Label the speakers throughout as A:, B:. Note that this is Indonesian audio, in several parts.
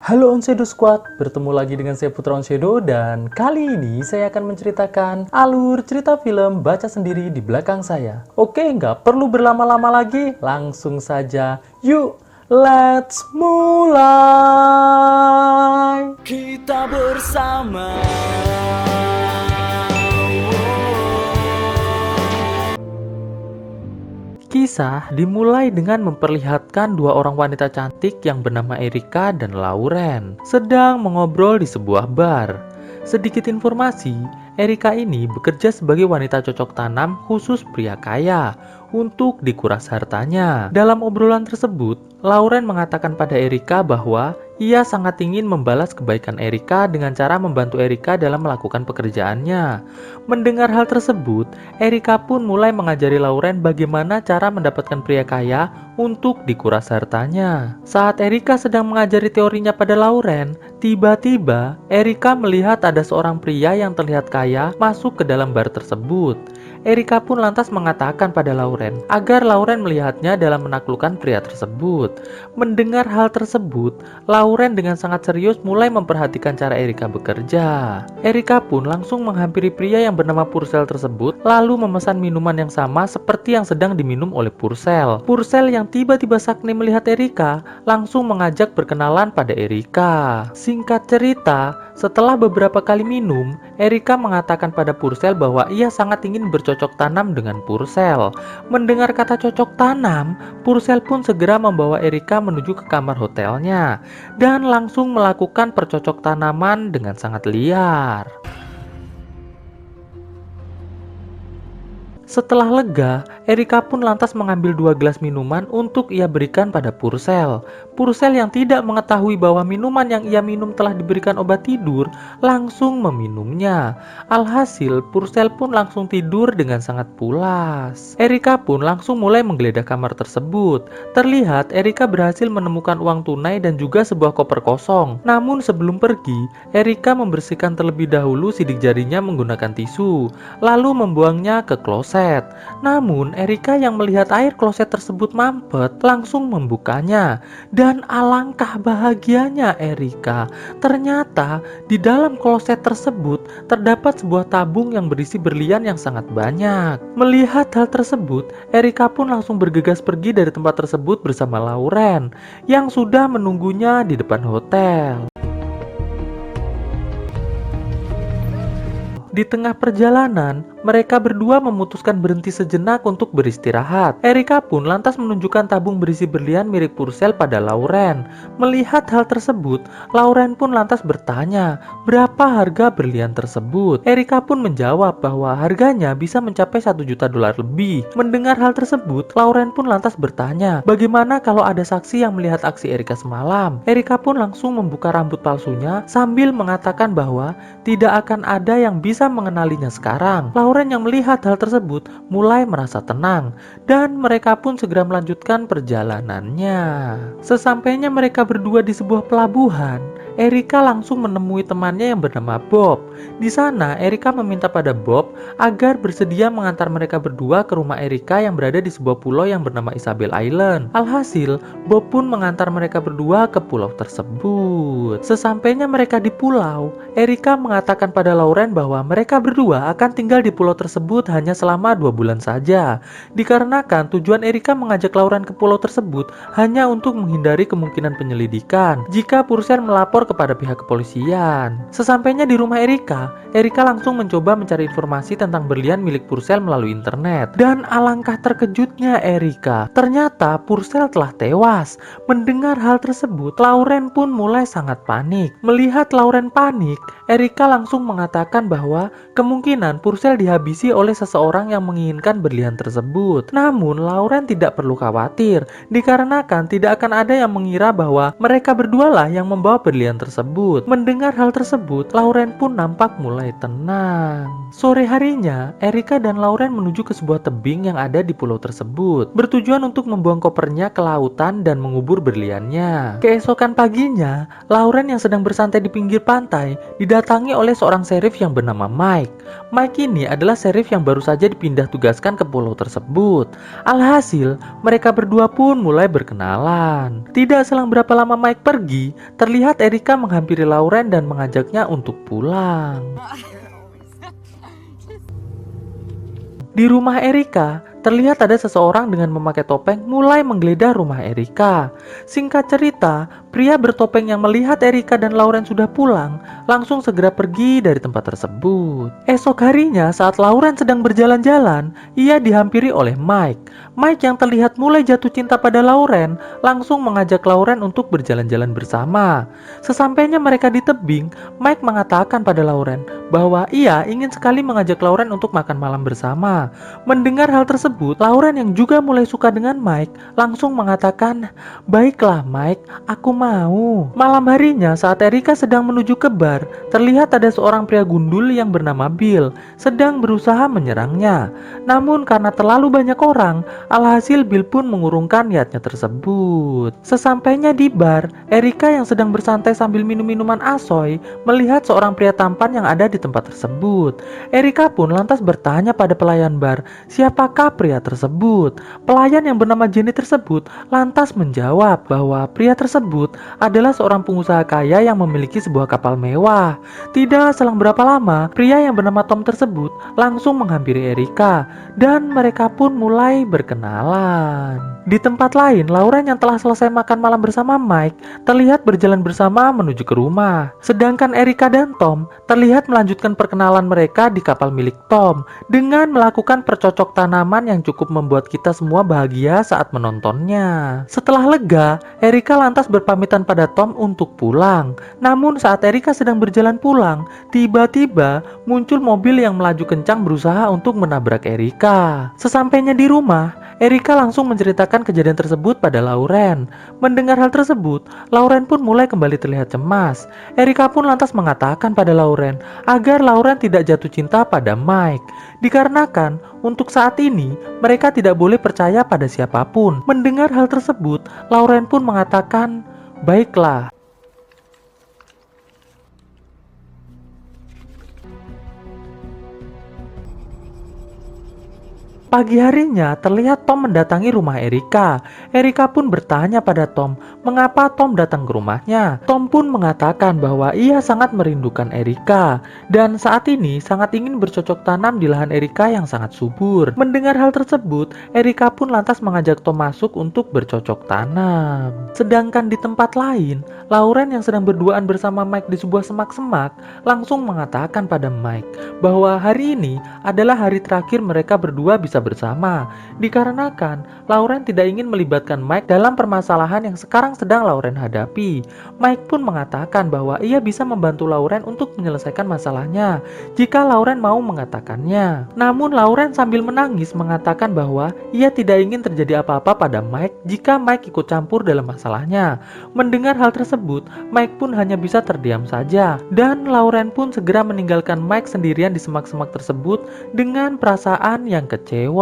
A: Halo Onshadow Squad, bertemu lagi dengan saya Putra Onshadow dan kali ini saya akan menceritakan alur cerita film Baca Sendiri di belakang saya. Oke, nggak perlu berlama-lama lagi, langsung saja yuk let's mulai.
B: Kita bersama.
A: Kisah dimulai dengan memperlihatkan dua orang wanita cantik yang bernama Erika dan Lauren sedang mengobrol di sebuah bar. Sedikit informasi, Erika ini bekerja sebagai wanita cocok tanam khusus pria kaya untuk dikuras hartanya. Dalam obrolan tersebut, Lauren mengatakan pada Erika bahwa ia sangat ingin membalas kebaikan Erika dengan cara membantu Erika dalam melakukan pekerjaannya. Mendengar hal tersebut, Erika pun mulai mengajari Lauren bagaimana cara mendapatkan pria kaya untuk dikuras hartanya. Saat Erika sedang mengajari teorinya pada Lauren, tiba-tiba Erika melihat ada seorang pria yang terlihat kaya masuk ke dalam bar tersebut. Erika pun lantas mengatakan pada Lauren agar Lauren melihatnya dalam menaklukkan pria tersebut. Mendengar hal tersebut, Lauren dengan sangat serius mulai memperhatikan cara Erika bekerja. Erika pun langsung menghampiri pria yang bernama Purcell tersebut lalu memesan minuman yang sama seperti yang sedang diminum oleh Purcell. Purcell yang tiba-tiba sakni melihat Erika langsung mengajak berkenalan pada Erika. Singkat cerita, setelah beberapa kali minum, Erika mengatakan pada Purcell bahwa ia sangat ingin bercocok tanam dengan Purcell. Mendengar kata cocok tanam, Purcell pun segera membawa Erika menuju ke kamar hotelnya dan langsung melakukan percocok tanaman dengan sangat liar. Setelah lega, Erika pun lantas mengambil 2 gelas minuman untuk ia berikan pada Purcell. Purcell yang tidak mengetahui bahwa minuman yang ia minum telah diberikan obat tidur, langsung meminumnya. Alhasil, Purcell pun langsung tidur dengan sangat pulas. Erika pun langsung mulai menggeledah kamar tersebut. Terlihat Erika berhasil menemukan uang tunai dan juga sebuah koper kosong. Namun sebelum pergi, Erika membersihkan terlebih dahulu sidik jarinya menggunakan tisu, lalu membuangnya ke kloset. Namun Erika yang melihat air kloset tersebut mampet langsung membukanya. Dan alangkah bahagianya Erika, ternyata di dalam kloset tersebut terdapat sebuah tabung yang berisi berlian yang sangat banyak. Melihat hal tersebut, Erika pun langsung bergegas pergi dari tempat tersebut bersama Lauren yang sudah menunggunya di depan hotel. Di tengah perjalanan, mereka berdua memutuskan berhenti sejenak untuk beristirahat. Erika pun lantas menunjukkan tabung berisi berlian milik Purcell pada Lauren. Melihat hal tersebut, Lauren pun lantas bertanya, berapa harga berlian tersebut? Erika pun menjawab bahwa harganya bisa mencapai $1 juta lebih. Mendengar hal tersebut, Lauren pun lantas bertanya, bagaimana kalau ada saksi yang melihat aksi Erika semalam? Erika pun langsung membuka rambut palsunya sambil mengatakan bahwa tidak akan ada yang bisa mengenalinya sekarang. Lauren yang melihat hal tersebut mulai merasa tenang dan mereka pun segera melanjutkan perjalanannya. Sesampainya mereka berdua di sebuah pelabuhan, Erika langsung menemui temannya yang bernama Bob. Di sana, Erika meminta pada Bob agar bersedia mengantar mereka berdua ke rumah Erika yang berada di sebuah pulau yang bernama Isabel Island. Alhasil, Bob pun mengantar mereka berdua ke pulau tersebut. Sesampainya mereka di pulau, Erika mengatakan pada Lauren bahwa mereka berdua akan tinggal di pulau tersebut hanya selama 2 bulan saja. Dikarenakan tujuan Erika mengajak Lauren ke pulau tersebut hanya untuk menghindari kemungkinan penyelidikan jika Purcell melapor kepada pihak kepolisian. Sesampainya di rumah Erika, Erika langsung mencoba mencari informasi tentang berlian milik Purcell melalui internet. Dan alangkah terkejutnya Erika, ternyata Purcell telah tewas. Mendengar hal tersebut, Lauren pun mulai sangat panik. Melihat Lauren panik, Erika langsung mengatakan bahwa kemungkinan Purcell dihabisi oleh seseorang yang menginginkan berlian tersebut. Namun Lauren tidak perlu khawatir, dikarenakan tidak akan ada yang mengira bahwa mereka berdualah yang membawa berlian berlian tersebut. Mendengar hal tersebut, Lauren pun nampak mulai tenang. Sore harinya, Erika dan Lauren menuju ke sebuah tebing yang ada di pulau tersebut, bertujuan untuk membuang kopernya ke lautan dan mengubur berliannya. Keesokan paginya, Lauren yang sedang bersantai di pinggir pantai didatangi oleh seorang sheriff yang bernama Mike. Mike ini adalah sheriff yang baru saja dipindah tugaskan ke pulau tersebut. Alhasil, mereka berdua pun mulai berkenalan. Tidak selang berapa lama Mike pergi, terlihat Erika menghampiri Lauren dan mengajaknya untuk pulang. Di rumah Erika, terlihat ada seseorang dengan memakai topeng mulai menggeledah rumah Erika. Singkat cerita, pria bertopeng yang melihat Erika dan Lauren sudah pulang, langsung segera pergi dari tempat tersebut. Esok harinya, saat Lauren sedang berjalan-jalan, ia dihampiri oleh Mike. Mike yang terlihat mulai jatuh cinta pada Lauren, langsung mengajak Lauren untuk berjalan-jalan bersama. Sesampainya mereka di tebing, Mike mengatakan pada Lauren bahwa ia ingin sekali mengajak Lauren untuk makan malam bersama. Mendengar hal tersebut, Lauren yang juga mulai suka dengan Mike langsung mengatakan, "Baiklah Mike, aku mau." Malam harinya saat Erika sedang menuju ke bar, terlihat ada seorang pria gundul yang bernama Bill sedang berusaha menyerangnya. Namun karena terlalu banyak orang, alhasil Bill pun mengurungkan niatnya tersebut. Sesampainya di bar, Erika yang sedang bersantai sambil minum minuman asoy melihat seorang pria tampan yang ada di tempat tersebut. Erika pun lantas bertanya pada pelayan bar, siapakah pria tersebut? Pelayan yang bernama Jenny tersebut lantas menjawab bahwa pria tersebut adalah seorang pengusaha kaya yang memiliki sebuah kapal mewah. Tidak selang berapa lama, pria yang bernama Tom tersebut langsung menghampiri Erika dan mereka pun mulai berkenalan. Di tempat lain, Lauren yang telah selesai makan malam bersama Mike terlihat berjalan bersama menuju ke rumah. Sedangkan Erika dan Tom terlihat melanjutkan perkenalan mereka di kapal milik Tom dengan melakukan percocok tanaman yang cukup membuat kita semua bahagia saat menontonnya. Setelah lega, Erika lantas berpamitan pada Tom untuk pulang. Namun saat Erika sedang berjalan pulang, tiba-tiba muncul mobil yang melaju kencang berusaha untuk menabrak Erika. Sesampainya di rumah, Erika langsung menceritakan kejadian tersebut pada Lauren. Mendengar hal tersebut, Lauren pun mulai kembali terlihat cemas. Erika pun lantas mengatakan pada Lauren agar Lauren tidak jatuh cinta pada Mike. Dikarenakan untuk saat ini mereka tidak boleh percaya pada siapapun. Mendengar hal tersebut, Lauren pun mengatakan, "Baiklah." Pagi harinya terlihat Tom mendatangi rumah Erika. Erika pun bertanya pada Tom mengapa Tom datang ke rumahnya. Tom pun mengatakan bahwa ia sangat merindukan Erika dan saat ini sangat ingin bercocok tanam di lahan Erika yang sangat subur. Mendengar hal tersebut, Erika pun lantas mengajak Tom masuk untuk bercocok tanam. Sedangkan di tempat lain, Lauren yang sedang berduaan bersama Mike di sebuah semak-semak langsung mengatakan pada Mike bahwa hari ini adalah hari terakhir mereka berdua bisa bersama. Dikarenakan Lauren tidak ingin melibatkan Mike dalam permasalahan yang sekarang sedang Lauren hadapi. Mike pun mengatakan bahwa ia bisa membantu Lauren untuk menyelesaikan masalahnya jika Lauren mau mengatakannya. Namun Lauren sambil menangis mengatakan bahwa ia tidak ingin terjadi apa-apa pada Mike jika Mike ikut campur dalam masalahnya. Mendengar hal tersebut, Mike pun hanya bisa terdiam saja dan Lauren pun segera meninggalkan Mike sendirian di semak-semak tersebut dengan perasaan yang kecewa.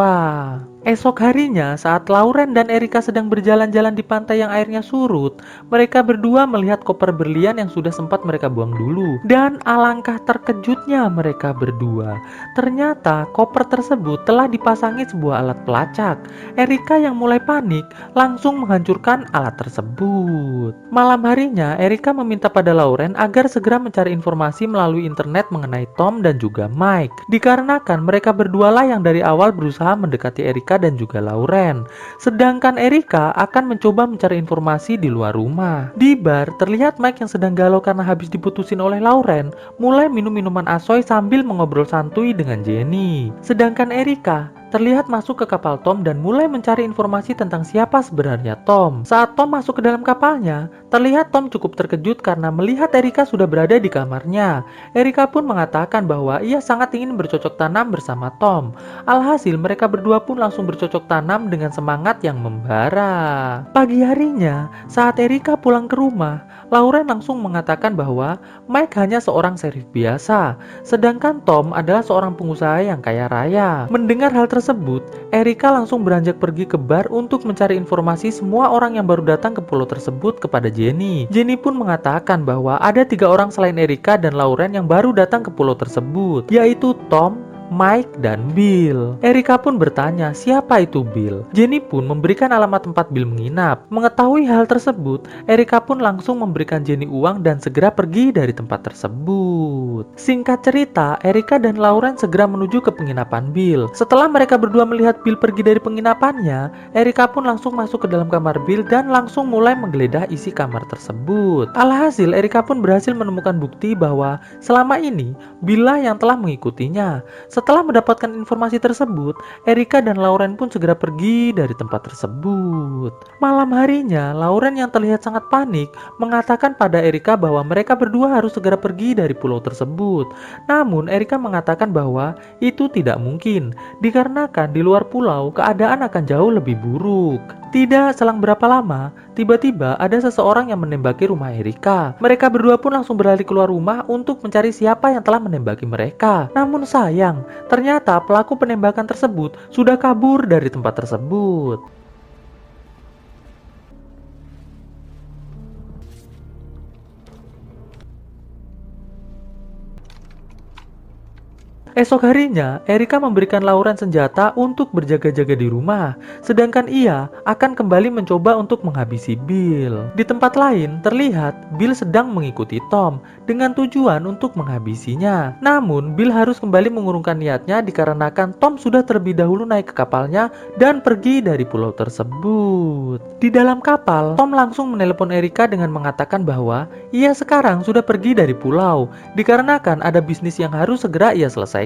A: Esok harinya saat Lauren dan Erika sedang berjalan-jalan di pantai yang airnya surut, mereka berdua melihat koper berlian yang sudah sempat mereka buang dulu. Dan alangkah terkejutnya mereka berdua. Ternyata koper tersebut telah dipasangi sebuah alat pelacak. Erika yang mulai panik langsung menghancurkan alat tersebut. Malam harinya Erika meminta pada Lauren agar segera mencari informasi melalui internet mengenai Tom dan juga Mike. Dikarenakan mereka berdualah yang dari awal berusaha mendekati Erika dan juga Lauren. Sedangkan Erika akan mencoba mencari informasi di luar rumah. Di bar, terlihat Mike yang sedang galau karena habis diputusin oleh Lauren, mulai minum minuman asoy sambil mengobrol santuy dengan Jenny. Sedangkan Erika terlihat masuk ke kapal Tom dan mulai mencari informasi tentang siapa sebenarnya Tom. Saat Tom masuk ke dalam kapalnya, terlihat Tom cukup terkejut karena melihat Erika sudah berada di kamarnya. Erika pun mengatakan bahwa ia sangat ingin bercocok tanam bersama Tom. Alhasil mereka berdua pun langsung bercocok tanam dengan semangat yang membara. Pagi harinya, saat Erika pulang ke rumah, Lauren langsung mengatakan bahwa Mike hanya seorang serif biasa, sedangkan Tom adalah seorang pengusaha yang kaya raya. Mendengar hal tersebut, Erika langsung beranjak pergi ke bar untuk mencari informasi semua orang yang baru datang ke pulau tersebut kepada Jenny. Jenny pun mengatakan bahwa ada 3 orang selain Erika dan Lauren yang baru datang ke pulau tersebut, yaitu Tom, Mike, dan Bill. Erika pun bertanya siapa itu Bill. Jenny pun memberikan alamat tempat Bill menginap. Mengetahui hal tersebut, Erika pun langsung memberikan Jenny uang dan segera pergi dari tempat tersebut. Singkat cerita, Erika dan Lauren segera menuju ke penginapan Bill. Setelah mereka berdua melihat Bill pergi dari penginapannya, Erika pun langsung masuk ke dalam kamar Bill dan langsung mulai menggeledah isi kamar tersebut. Alhasil, Erika pun berhasil menemukan bukti bahwa selama ini Bill lah yang telah mengikutinya. Setelah mendapatkan informasi tersebut, Erika dan Lauren pun segera pergi dari tempat tersebut. Malam harinya, Lauren yang terlihat sangat panik mengatakan pada Erika bahwa mereka berdua harus segera pergi dari pulau tersebut. Namun, Erika mengatakan bahwa itu tidak mungkin, dikarenakan di luar pulau keadaan akan jauh lebih buruk. Tidak selang berapa lama, tiba-tiba ada seseorang yang menembaki rumah Erika. Mereka berdua pun langsung berlari keluar rumah untuk mencari siapa yang telah menembaki mereka. Namun sayang, ternyata pelaku penembakan tersebut sudah kabur dari tempat tersebut. Esok harinya, Erika memberikan Lauren senjata untuk berjaga-jaga di rumah, sedangkan ia akan kembali mencoba untuk menghabisi Bill. Di tempat lain, terlihat Bill sedang mengikuti Tom dengan tujuan untuk menghabisinya. Namun, Bill harus kembali mengurungkan niatnya dikarenakan Tom sudah terlebih dahulu naik ke kapalnya dan pergi dari pulau tersebut. Di dalam kapal, Tom langsung menelepon Erika dengan mengatakan bahwa ia sekarang sudah pergi dari pulau, dikarenakan ada bisnis yang harus segera ia selesaikan.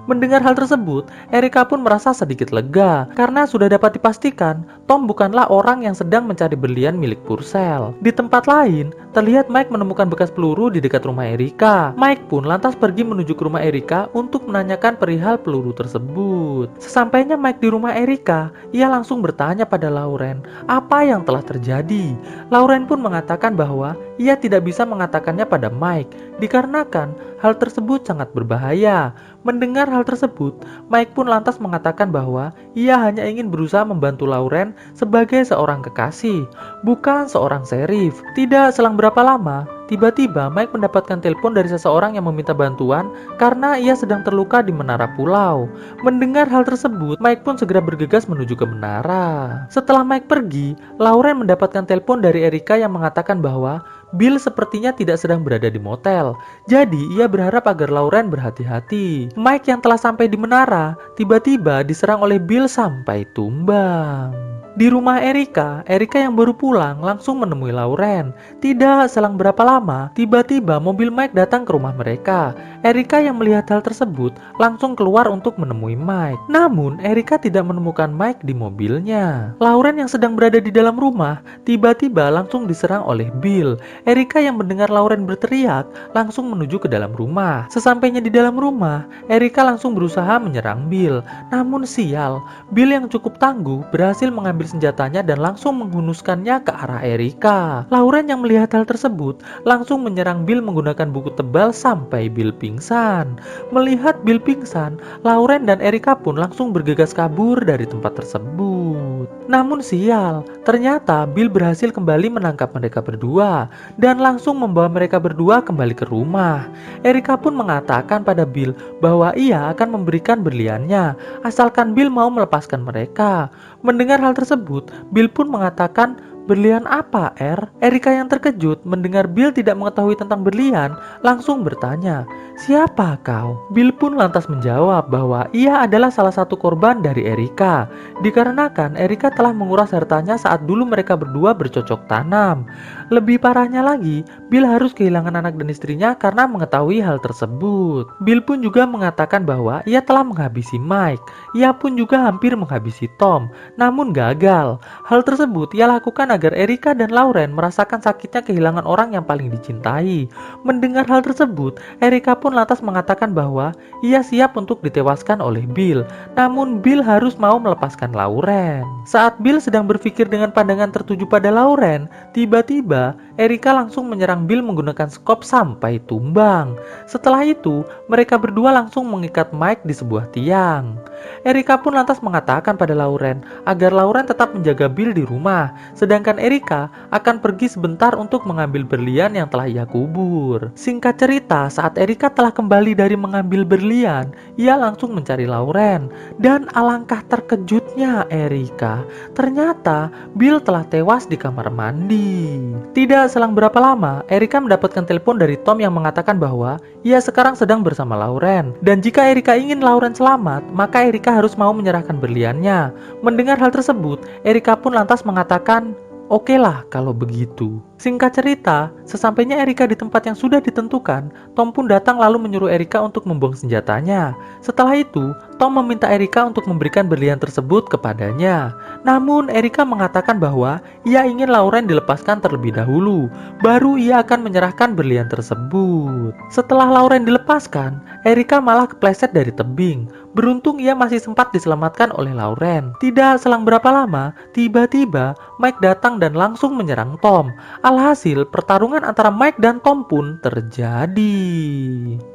A: Mendengar hal tersebut, Erika pun merasa sedikit lega karena sudah dapat dipastikan Tom bukanlah orang yang sedang mencari berlian milik Purcell. Di tempat lain, terlihat Mike menemukan bekas peluru di dekat rumah Erika. Mike pun lantas pergi menuju ke rumah Erika untuk menanyakan perihal peluru tersebut. Sesampainya Mike di rumah Erika, ia langsung bertanya pada Lauren apa yang telah terjadi. Lauren pun mengatakan bahwa ia tidak bisa mengatakannya pada Mike dikarenakan hal tersebut sangat berbahaya. Mendengar hal tersebut, Mike pun lantas mengatakan bahwa ia hanya ingin berusaha membantu Lauren sebagai seorang kekasih, bukan seorang serif. Tidak selang berapa lama, tiba-tiba Mike mendapatkan telepon dari seseorang yang meminta bantuan karena ia sedang terluka di menara pulau. Mendengar hal tersebut, Mike pun segera bergegas menuju ke menara. Setelah Mike pergi, Lauren mendapatkan telepon dari Erika yang mengatakan bahwa Bill sepertinya tidak sedang berada di motel. Jadi ia berharap agar Lauren berhati-hati. Mike yang telah sampai di menara tiba-tiba diserang oleh Bill sampai tumbang. Di rumah Erika, Erika yang baru pulang langsung menemui Lauren. Tidak selang berapa lama, tiba-tiba mobil Mike datang ke rumah mereka. Erika yang melihat hal tersebut langsung keluar untuk menemui Mike. Namun, Erika tidak menemukan Mike di mobilnya. Lauren yang sedang berada di dalam rumah, tiba-tiba langsung diserang oleh Bill. Erika yang mendengar Lauren berteriak, langsung menuju ke dalam rumah. Sesampainya di dalam rumah, Erika langsung berusaha menyerang Bill. Namun sial, Bill yang cukup tangguh berhasil mengambil senjatanya dan langsung menghunuskannya ke arah Erika. Lauren yang melihat hal tersebut langsung menyerang Bill menggunakan buku tebal sampai Bill pingsan. Melihat Bill pingsan, Lauren dan Erika pun langsung bergegas kabur dari tempat tersebut. Namun sial, ternyata Bill berhasil kembali menangkap mereka berdua dan langsung membawa mereka berdua kembali ke rumah. Erika pun mengatakan pada Bill bahwa ia akan memberikan berliannya asalkan Bill mau melepaskan mereka. Mendengar hal tersebut, Bill pun mengatakan "Berlian apa, Er?" Erika yang terkejut mendengar Bill tidak mengetahui tentang berlian, langsung bertanya, "Siapa kau?" Bill pun lantas menjawab bahwa ia adalah salah satu korban dari Erika, dikarenakan Erika telah menguras hartanya saat dulu mereka berdua bercocok tanam. Lebih parahnya lagi, Bill harus kehilangan anak dan istrinya karena mengetahui hal tersebut. Bill pun juga mengatakan bahwa ia telah menghabisi Mike. Ia pun juga hampir menghabisi Tom, namun gagal. Hal tersebut ia lakukan agar Erika dan Lauren merasakan sakitnya kehilangan orang yang paling dicintai. Mendengar hal tersebut, Erika pun lantas mengatakan bahwa ia siap untuk ditewaskan oleh Bill, namun Bill harus mau melepaskan Lauren. Saat Bill sedang berpikir dengan pandangan tertuju pada Lauren, tiba-tiba Erika langsung menyerang Bill menggunakan skop sampai tumbang. Setelah itu, mereka berdua langsung mengikat Mike di sebuah tiang. Erika pun lantas mengatakan pada Lauren agar Lauren tetap menjaga Bill di rumah, sedangkan Erika akan pergi sebentar untuk mengambil berlian yang telah ia kubur. Singkat cerita, saat Erika telah kembali dari mengambil berlian, ia langsung mencari Lauren, dan alangkah terkejutnya Erika, ternyata Bill telah tewas di kamar mandi. Tidak selang berapa lama, Erika mendapatkan telepon dari Tom yang mengatakan bahwa ia sekarang sedang bersama Lauren, dan jika Erika ingin Lauren selamat, maka Erika harus mau menyerahkan berliannya. Mendengar hal tersebut, Erika pun lantas mengatakan, "Oke lah kalau begitu." Singkat cerita, sesampainya Erika di tempat yang sudah ditentukan, Tom pun datang lalu menyuruh Erika untuk membuang senjatanya. Setelah itu, Tom meminta Erika untuk memberikan berlian tersebut kepadanya. Namun, Erika mengatakan bahwa ia ingin Lauren dilepaskan terlebih dahulu, baru ia akan menyerahkan berlian tersebut. Setelah Lauren dilepaskan, Erika malah kepleset dari tebing. Beruntung ia masih sempat diselamatkan oleh Lauren. Tidak selang berapa lama, tiba-tiba Mike datang dan langsung menyerang Tom. Alhasil, pertarungan antara Mike dan Tom pun terjadi.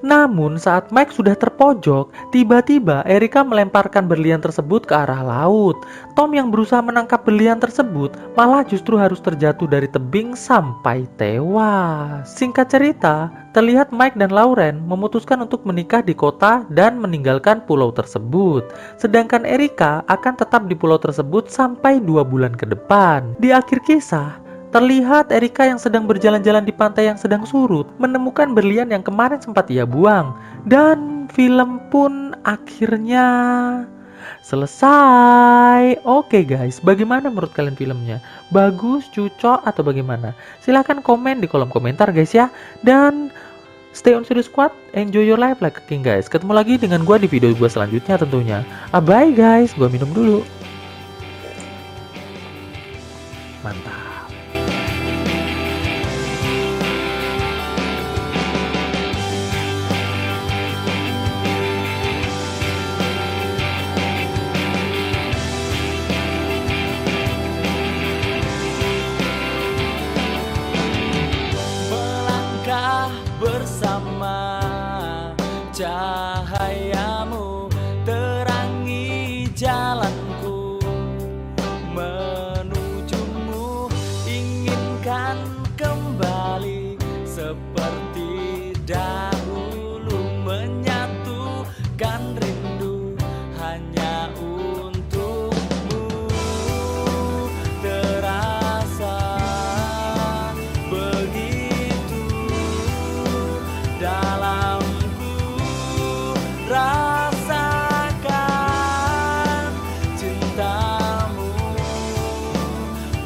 A: Namun, saat Mike sudah terpojok, tiba-tiba Erika melemparkan berlian tersebut ke arah laut. Tom yang berusaha menangkap berlian tersebut malah justru harus terjatuh dari tebing sampai tewas. Singkat cerita, terlihat Mike dan Lauren memutuskan untuk menikah di kota dan meninggalkan pulau tersebut. Sedangkan Erika akan tetap di pulau tersebut sampai 2 bulan ke depan. Di akhir kisah, terlihat Erika yang sedang berjalan-jalan di pantai yang sedang surut menemukan berlian yang kemarin sempat ia buang. Dan film pun akhirnya selesai. Oke guys, bagaimana menurut kalian filmnya? Bagus, cucok, atau bagaimana? Silahkan komen di kolom komentar guys ya. Dan stay on Studio Squad, enjoy your life like a king guys. Ketemu lagi dengan gua di video gua selanjutnya tentunya. Bye guys, gua minum dulu. Mantap.
B: Melangkah bersama, cahayamu terangi jalanku menujumu, inginkan kembali seperti dahulu, menyatukan rindu hanya untukmu. Terasa begitu dalamku, rasakan cintamu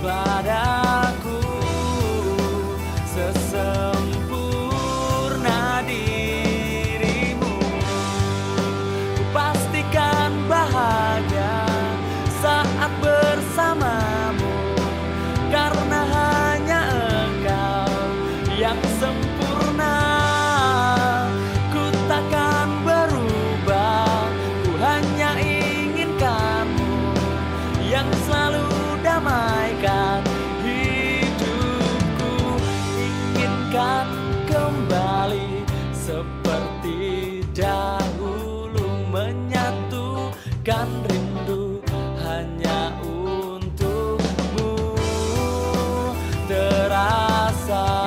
B: padaku sesempurna dirimu. Kupastikan bahagia saat bersamamu, karena hanya engkau yang sempurna. Ku takkan berubah, ku hanya inginkanmu yang selalu damaikan hidupku. Inginkan kembali seperti dahulu, menyatukan rindu hanya untukmu. Terasa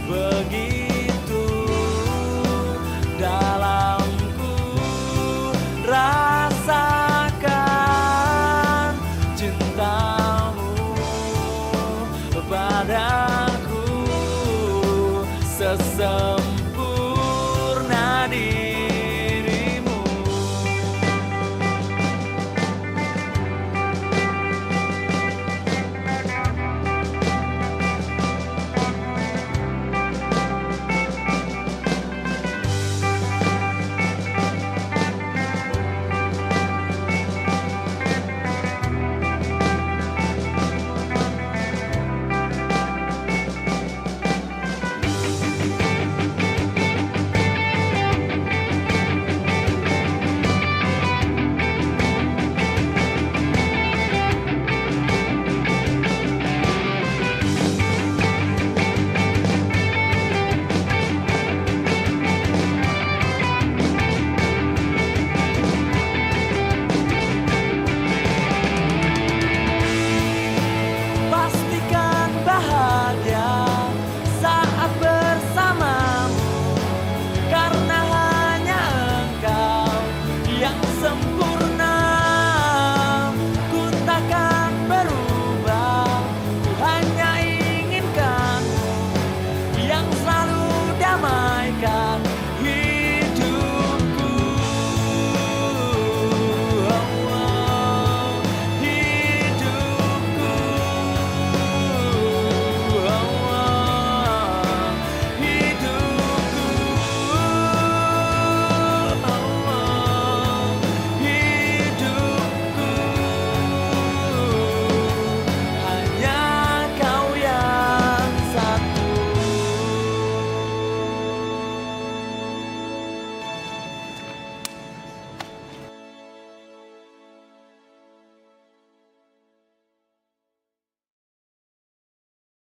B: begitu dalamku, rasakan cintamu sembuh.